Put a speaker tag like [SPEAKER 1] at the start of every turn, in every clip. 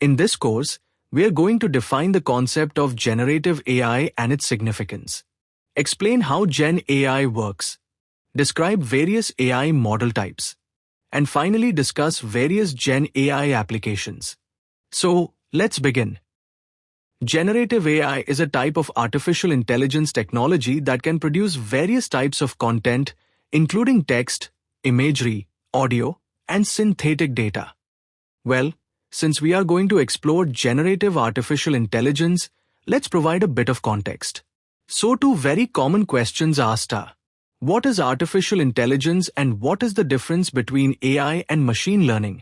[SPEAKER 1] In this course, we are going to define the concept of generative AI and its significance, explain how Gen AI works, describe various AI model types, and finally discuss various Gen AI applications. So, let's begin. Generative AI is a type of artificial intelligence technology that can produce various types of content, including text, imagery, audio, and synthetic data. Well, since we are going to explore generative artificial intelligence, let's provide a bit of context. So, two very common questions asked are: what is artificial intelligence and what is the difference between AI and machine learning?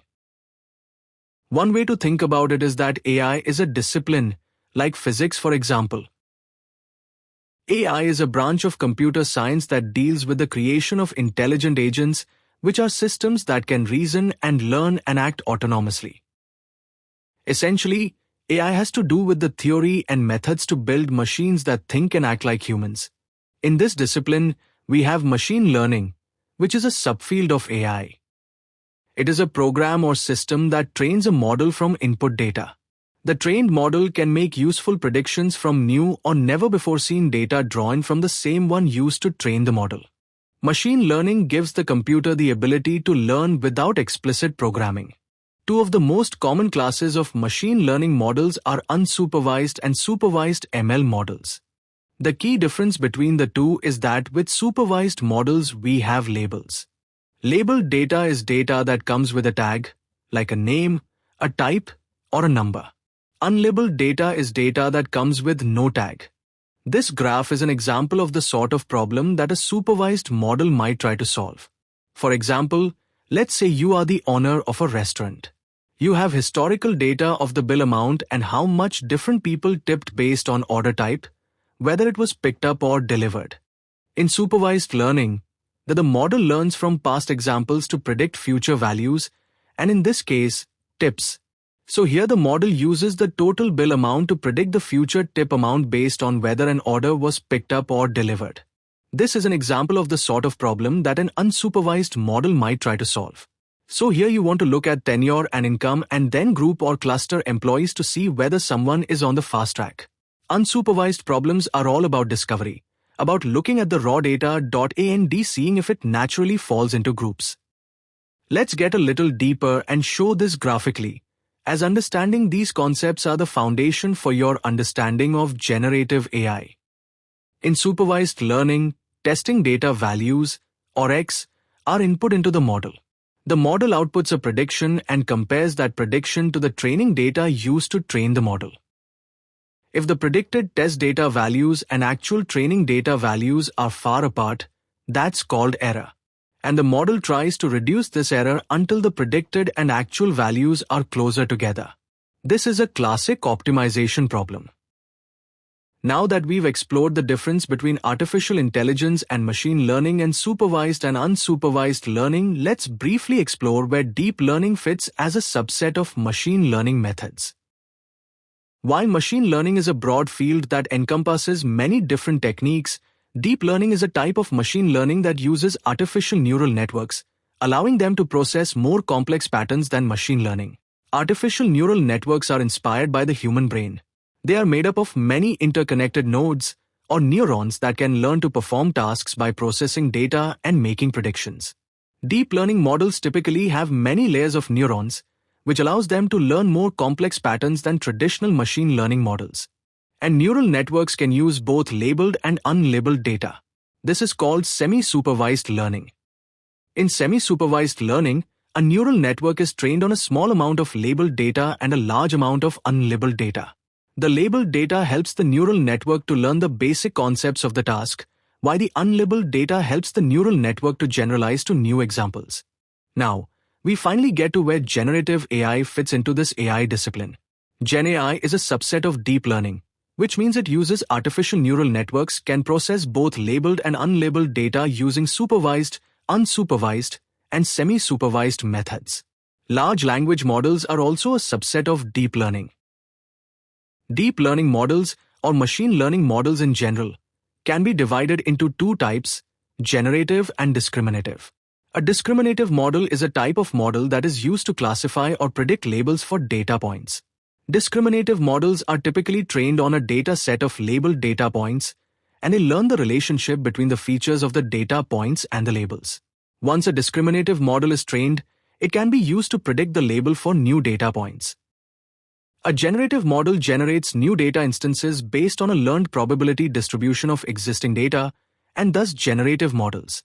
[SPEAKER 1] One way to think about it is that AI is a discipline, like physics for example. AI is a branch of computer science that deals with the creation of intelligent agents, which are systems that can reason and learn and act autonomously. Essentially, AI has to do with the theory and methods to build machines that think and act like humans. In this discipline, we have machine learning, which is a subfield of AI. It is a program or system that trains a model from input data. The trained model can make useful predictions from new or never-before-seen data drawn from the same one used to train the model. Machine learning gives the computer the ability to learn without explicit programming. Two of the most common classes of machine learning models are unsupervised and supervised ML models. The key difference between the two is that with supervised models we have labels. Labeled data is data that comes with a tag, like a name, a type, or a number. Unlabeled data is data that comes with no tag. This graph is an example of the sort of problem that a supervised model might try to solve. For example, let's say you are the owner of a restaurant. You have historical data of the bill amount and how much different people tipped based on order type, whether it was picked up or delivered. In supervised learning, the model learns from past examples to predict future values, and in this case, tips. So here the model uses the total bill amount to predict the future tip amount based on whether an order was picked up or delivered. This is an example of the sort of problem that an unsupervised model might try to solve. So here you want to look at tenure and income and then group or cluster employees to see whether someone is on the fast track. Unsupervised problems are all about discovery, about looking at the raw data and seeing if it naturally falls into groups. Let's get a little deeper and show this graphically, as understanding these concepts are the foundation for your understanding of generative AI. In supervised learning, testing data values, or X, are input into the model. The model outputs a prediction and compares that prediction to the training data used to train the model. If the predicted test data values and actual training data values are far apart, that's called error. And the model tries to reduce this error until the predicted and actual values are closer together. This is a classic optimization problem. Now that we've explored the difference between artificial intelligence and machine learning and supervised and unsupervised learning, let's briefly explore where deep learning fits as a subset of machine learning methods. While machine learning is a broad field that encompasses many different techniques, deep learning is a type of machine learning that uses artificial neural networks, allowing them to process more complex patterns than machine learning. Artificial neural networks are inspired by the human brain. They are made up of many interconnected nodes, or neurons that can learn to perform tasks by processing data and making predictions. Deep learning models typically have many layers of neurons, which allows them to learn more complex patterns than traditional machine learning models. And neural networks can use both labeled and unlabeled data. This is called semi-supervised learning. In semi-supervised learning, a neural network is trained on a small amount of labeled data and a large amount of unlabeled data. The labeled data helps the neural network to learn the basic concepts of the task, while the unlabeled data helps the neural network to generalize to new examples. Now, we finally get to where generative AI fits into this AI discipline. Gen AI is a subset of deep learning, which means it uses artificial neural networks can process both labeled and unlabeled data using supervised, unsupervised, and semi-supervised methods. Large language models are also a subset of deep learning. Deep learning models, or machine learning models in general, can be divided into two types, generative and discriminative. A discriminative model is a type of model that is used to classify or predict labels for data points. Discriminative models are typically trained on a data set of labeled data points, and they learn the relationship between the features of the data points and the labels. Once a discriminative model is trained, it can be used to predict the label for new data points. A generative model generates new data instances based on a learned probability distribution of existing data, and thus generative models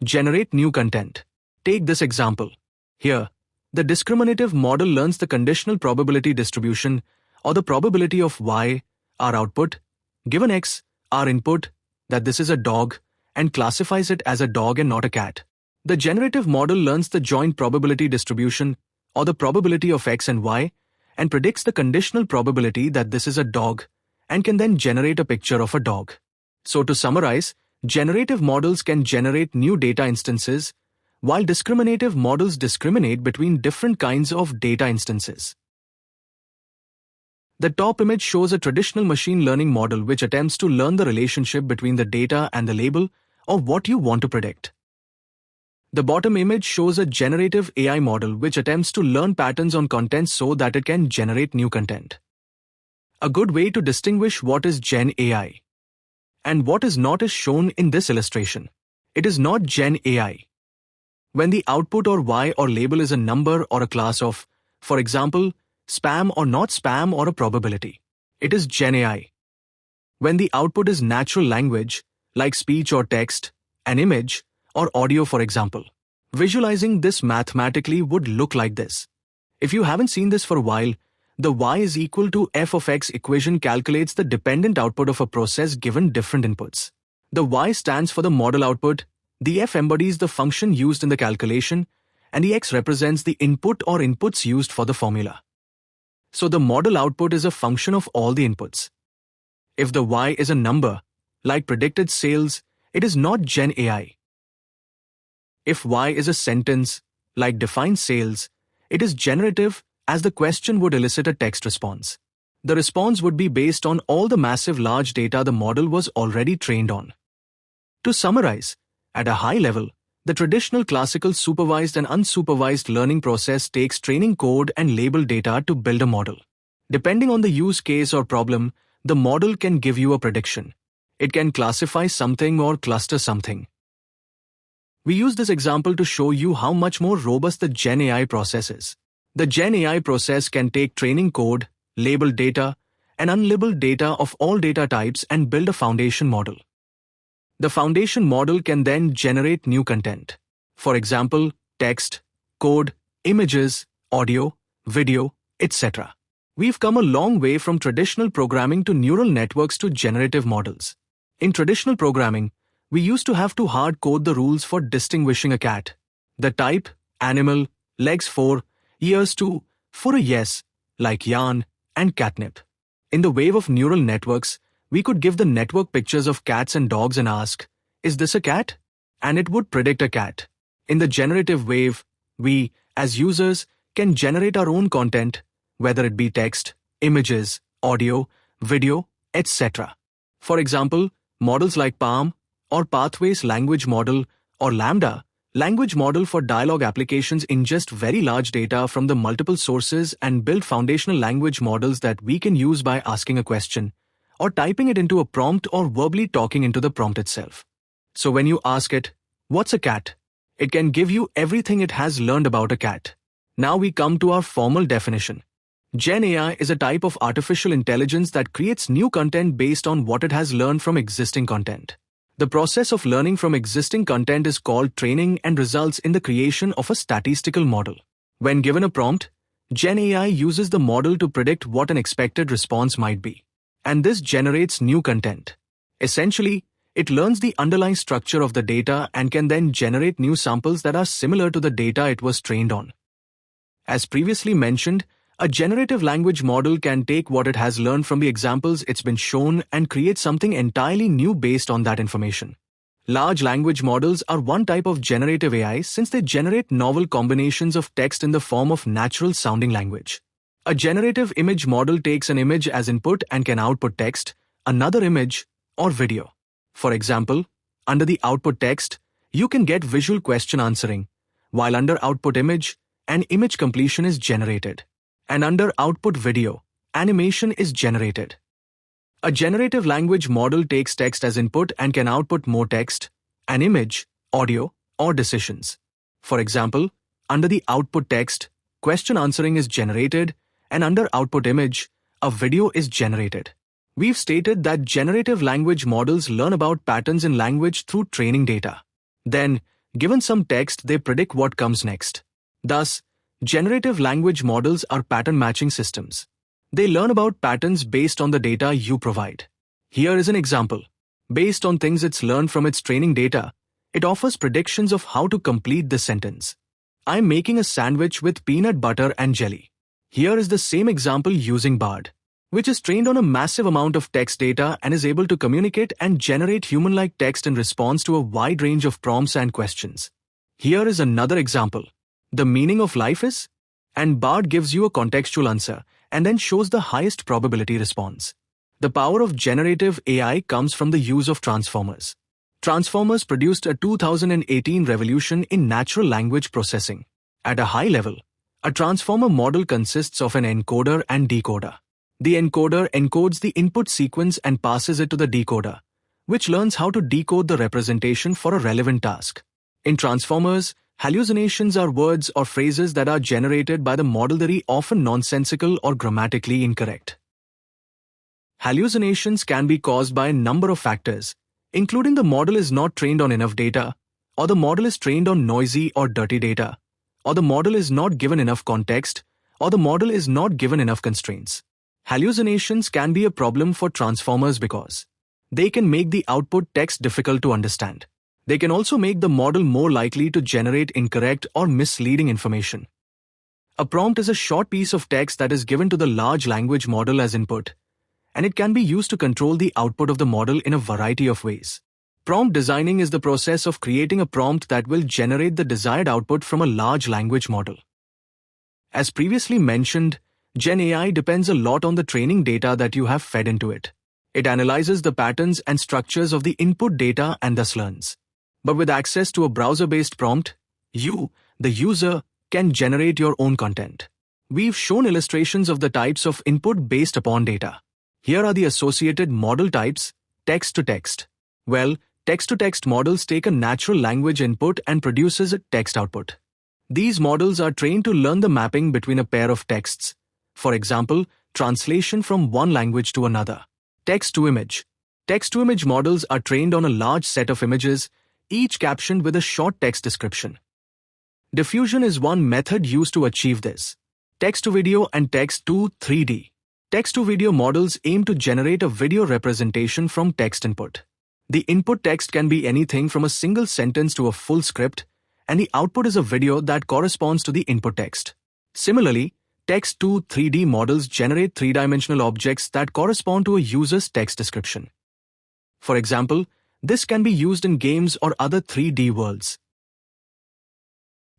[SPEAKER 1] generate new content. Take this example. Here, the discriminative model learns the conditional probability distribution, or the probability of y, our output, given x, our input, that this is a dog, and classifies it as a dog and not a cat. The generative model learns the joint probability distribution, or the probability of x and y, and predicts the conditional probability that this is a dog, and can then generate a picture of a dog. So to summarize, generative models can generate new data instances, while discriminative models discriminate between different kinds of data instances. The top image shows a traditional machine learning model which attempts to learn the relationship between the data and the label, or what you want to predict. The bottom image shows a generative AI model which attempts to learn patterns on content so that it can generate new content. A good way to distinguish what is Gen AI and what is not is shown in this illustration. It is not Gen AI when the output or y or label is a number or a class of, for example, spam or not spam or a probability. It is Gen AI when the output is natural language, like speech or text, an image, or audio, for example. Visualizing this mathematically would look like this. If you haven't seen this for a while, the y is equal to f of x equation calculates the dependent output of a process given different inputs. The y stands for the model output, the f embodies the function used in the calculation, and the x represents the input or inputs used for the formula. So the model output is a function of all the inputs. If the y is a number, like predicted sales, it is not Gen AI. If y is a sentence, like define sales, it is generative, as the question would elicit a text response. The response would be based on all the massive large data the model was already trained on. To summarize, at a high level, the traditional classical supervised and unsupervised learning process takes training code and label data to build a model. Depending on the use case or problem, the model can give you a prediction. It can classify something or cluster something. We use this example to show you how much more robust the Gen AI process is. The Gen AI process can take training code, labeled data, and unlabeled data of all data types and build a foundation model. The foundation model can then generate new content. For example, text, code, images, audio, video, etc. We've come a long way from traditional programming to neural networks to generative models. In traditional programming, we used to have to hard code the rules for distinguishing a cat. The type, animal, legs for, ears to, for a yes, like yarn, and catnip. In the wave of neural networks, we could give the network pictures of cats and dogs and ask, is this a cat? And it would predict a cat. In the generative wave, we, as users, can generate our own content, whether it be text, images, audio, video, etc. For example, models like Palm, or Pathways language model, or Lambda, language model for dialogue applications ingest very large data from the multiple sources and build foundational language models that we can use by asking a question, or typing it into a prompt or verbally talking into the prompt itself. So when you ask it, what's a cat? It can give you everything it has learned about a cat. Now we come to our formal definition. Gen AI is a type of artificial intelligence that creates new content based on what it has learned from existing content. The process of learning from existing content is called training and results in the creation of a statistical model. When given a prompt, Gen AI uses the model to predict what an expected response might be. And this generates new content. Essentially, it learns the underlying structure of the data and can then generate new samples that are similar to the data it was trained on. As previously mentioned, a generative language model can take what it has learned from the examples it's been shown and create something entirely new based on that information. Large language models are one type of generative AI since they generate novel combinations of text in the form of natural-sounding language. A generative image model takes an image as input and can output text, another image, or video. For example, under the output text, you can get visual question answering, while under output image, an image completion is generated. and under output video, animation is generated. A generative language model takes text as input and can output more text, an image, audio, or decisions. For example, under the output text, question answering is generated, and under output image, a video is generated. We've stated that generative language models learn about patterns in language through training data. Then, given some text, they predict what comes next. Thus, generative language models are pattern matching systems. They learn about patterns based on the data you provide. Here is an example. Based on things it's learned from its training data, it offers predictions of how to complete this sentence. I'm making a sandwich with peanut butter and jelly. Here is the same example using Bard, which is trained on a massive amount of text data and is able to communicate and generate human-like text in response to a wide range of prompts and questions. Here is another example. The meaning of life is? And Bard gives you a contextual answer and then shows the highest probability response. The power of generative AI comes from the use of transformers. Transformers produced a 2018 revolution in natural language processing. At a high level, a transformer model consists of an encoder and decoder. The encoder encodes the input sequence and passes it to the decoder, which learns how to decode the representation for a relevant task. In transformers, hallucinations are words or phrases that are generated by the model that are often nonsensical or grammatically incorrect. Hallucinations can be caused by a number of factors, including the model is not trained on enough data, or the model is trained on noisy or dirty data, or the model is not given enough context, or the model is not given enough constraints. Hallucinations can be a problem for transformers because they can make the output text difficult to understand. They can also make the model more likely to generate incorrect or misleading information. A prompt is a short piece of text that is given to the large language model as input, and it can be used to control the output of the model in a variety of ways. Prompt designing is the process of creating a prompt that will generate the desired output from a large language model. As previously mentioned, Gen AI depends a lot on the training data that you have fed into it. It analyzes the patterns and structures of the input data and thus learns. But with access to a browser-based prompt, you, the user, can generate your own content. We've shown illustrations of the types of input based upon data. Here are the associated model types: text-to-text. Well, text-to-text models take a natural language input and produces a text output. These models are trained to learn the mapping between a pair of texts. For example, translation from one language to another. Text-to-image. Text-to-image models are trained on a large set of images, each captioned with a short text description. Diffusion is one method used to achieve this. Text-to-video and text-to-3D. Text-to-video models aim to generate a video representation from text input. The input text can be anything from a single sentence to a full script, and the output is a video that corresponds to the input text. Similarly, text-to-3D models generate three-dimensional objects that correspond to a user's text description. For example, this can be used in games or other 3D worlds.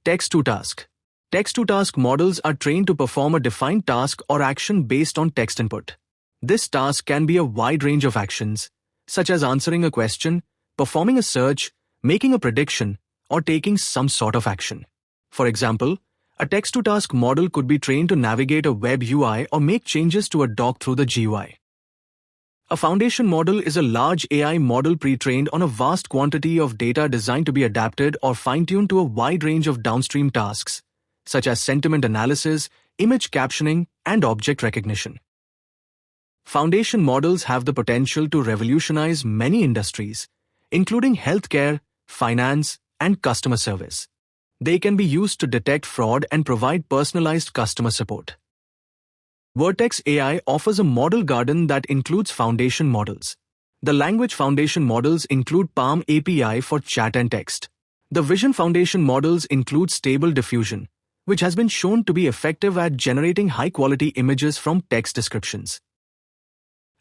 [SPEAKER 1] Text-to-task. Text-to-task models are trained to perform a defined task or action based on text input. This task can be a wide range of actions, such as answering a question, performing a search, making a prediction, or taking some sort of action. For example, a text-to-task model could be trained to navigate a web UI or make changes to a dock through the GUI. A foundation model is a large AI model pre-trained on a vast quantity of data designed to be adapted or fine-tuned to a wide range of downstream tasks, such as sentiment analysis, image captioning, and object recognition. Foundation models have the potential to revolutionize many industries, including healthcare, finance, and customer service. They can be used to detect fraud and provide personalized customer support. Vertex AI offers a model garden that includes foundation models. The language foundation models include Palm API for chat and text. The vision foundation models include Stable Diffusion, which has been shown to be effective at generating high-quality images from text descriptions.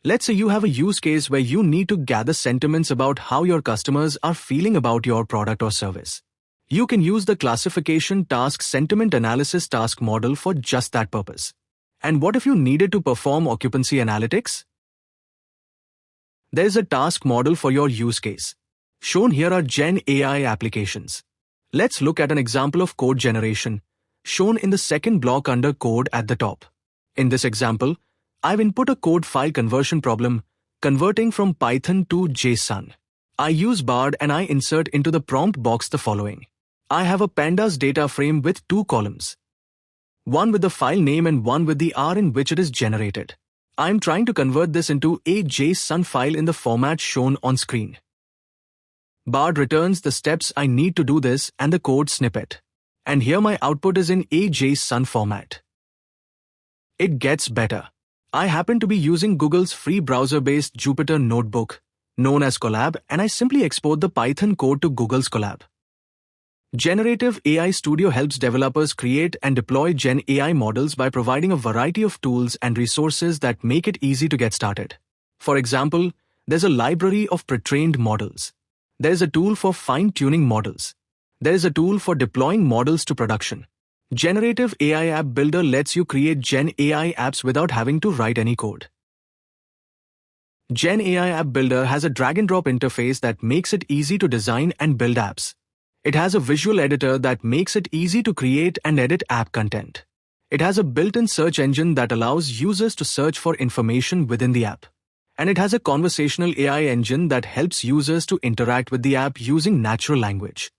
[SPEAKER 1] Let's say you have a use case where you need to gather sentiments about how your customers are feeling about your product or service. You can use the classification task sentiment analysis task model for just that purpose. And what if you needed to perform occupancy analytics? There is a task model for your use case. Shown here are Gen AI applications. Let's look at an example of code generation, shown in the second block under code at the top. In this example, I've input a code file conversion problem, converting from Python to JSON. I use Bard and I insert into the prompt box the following. I have a pandas data frame with 2 columns. One with the file name and one with the R in which it is generated. I'm trying to convert this into a JSON file in the format shown on screen. Bard returns the steps I need to do this and the code snippet. And here my output is in a JSON format. It gets better. I happen to be using Google's free browser-based Jupyter notebook, known as Colab, and I simply export the Python code to Google's Colab. Generative AI Studio helps developers create and deploy Gen AI models by providing a variety of tools and resources that make it easy to get started. For example, there's a library of pre-trained models. There's a tool for fine-tuning models. There's a tool for deploying models to production. Generative AI App Builder lets you create Gen AI apps without having to write any code. Gen AI App Builder has a drag-and-drop interface that makes it easy to design and build apps. It has a visual editor that makes it easy to create and edit app content. It has a built-in search engine that allows users to search for information within the app. And it has a conversational AI engine that helps users to interact with the app using natural language.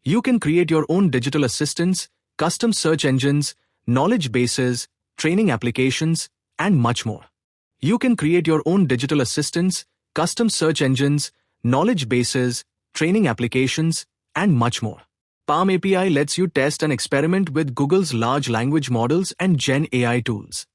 [SPEAKER 1] You can create your own digital assistants, custom search engines, knowledge bases, training applications, and much more. You can create your own digital assistants, custom search engines, knowledge bases, training applications, and much more. Palm API lets you test and experiment with Google's large language models and Gen AI tools.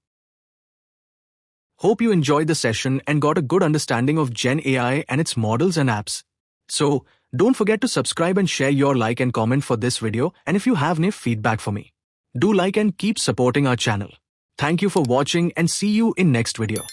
[SPEAKER 1] Hope you enjoyed the session and got a good understanding of Gen AI and its models and apps. So, don't forget to subscribe and share your like and comment for this video, and if you have any feedback for me, do like and keep supporting our channel. Thank you for watching and see you in next video.